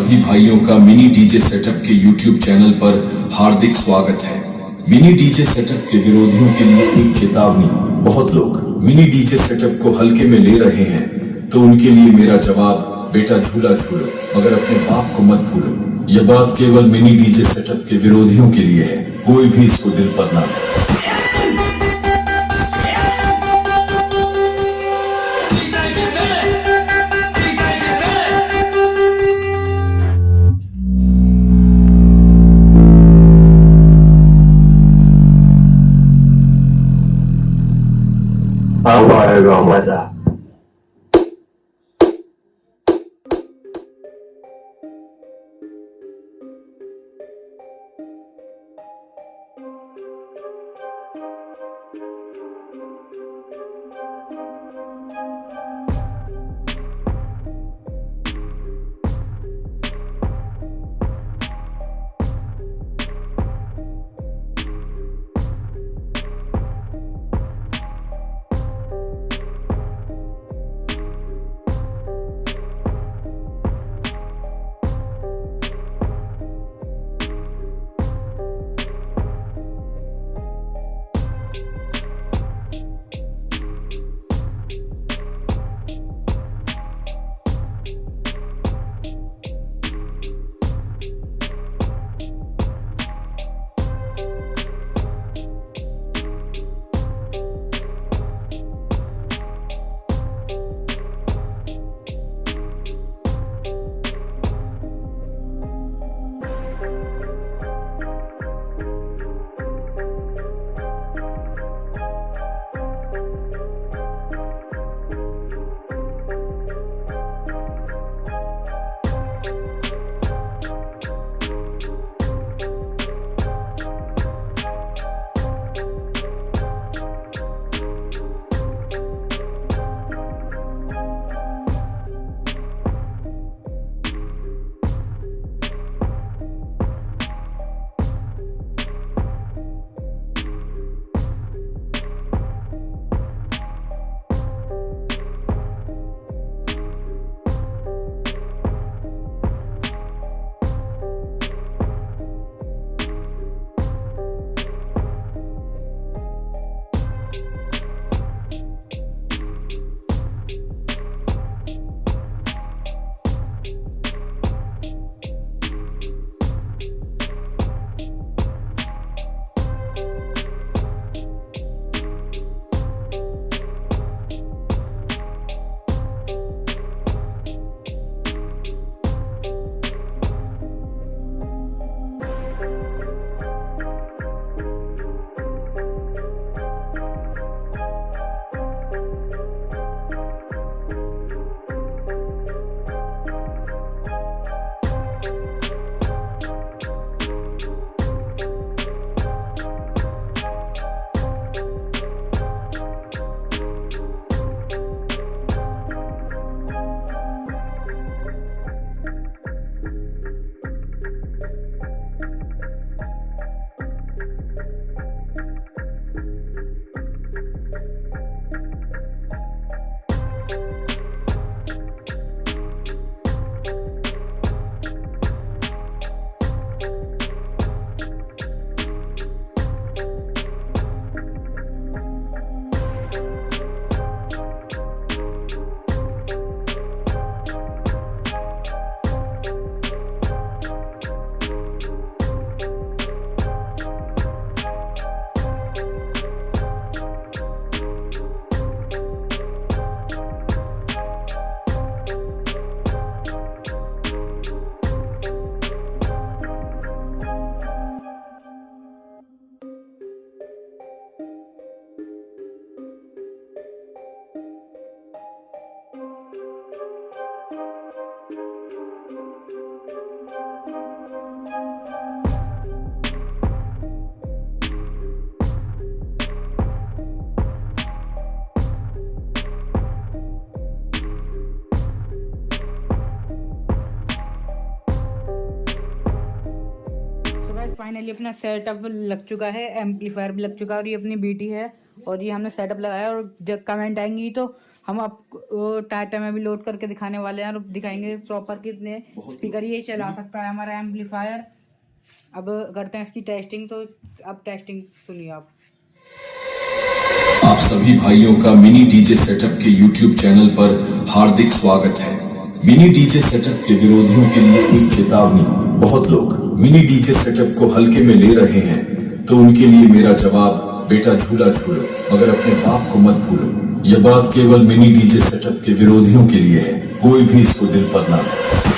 सभी भाइयों का मिनी डीजे सेटअप के YouTube चैनल पर हार्दिक स्वागत है। मिनी डीजे सेटअप के विरोधियों के लिए एक चेतावनी। बहुत लोग मिनी डीजे सेटअप को हल्के में ले रहे हैं, तो उनके लिए मेरा जवाब, बेटा झूला झूलो मगर अपने बाप को मत भूलो। यह बात केवल मिनी डीजे सेटअप के विरोधियों के लिए है, कोई भी इसको दिल पर ना ले। अब आएगा मजा। फाइनली अपना सेटअप लग चुका है, एम्पलीफायर भी लग चुका है और ये अपनी बीटी है और ये हमने सेटअप लगाया। और जब कमेंट आएंगी तो हम आपको टाटा में भी लोड करके दिखाने वाले हैं और दिखाएंगे प्रॉपर कितने स्पीकर ये चला सकता है हमारा एम्पलीफायर। अब करते हैं इसकी टेस्टिंग, तो अब टेस्टिंग सुनिए आप। आप सभी भाइयों का मिनी डीजे सेटअप के YouTube चैनल पर हार्दिक स्वागत है। मिनी डीजे सेटअप के विरोधियों के लिए एक चेतावनी। बहुत लोग मिनी डीजे सेटअप को हल्के में ले रहे हैं, तो उनके लिए मेरा जवाब, बेटा झूला झूलो मगर अपने बाप को मत भूलो। यह बात केवल मिनी डीजे सेटअप के विरोधियों के लिए है, कोई भी इसको दिल पर ना ले।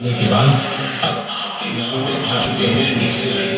के बाद अब आप चुके हैं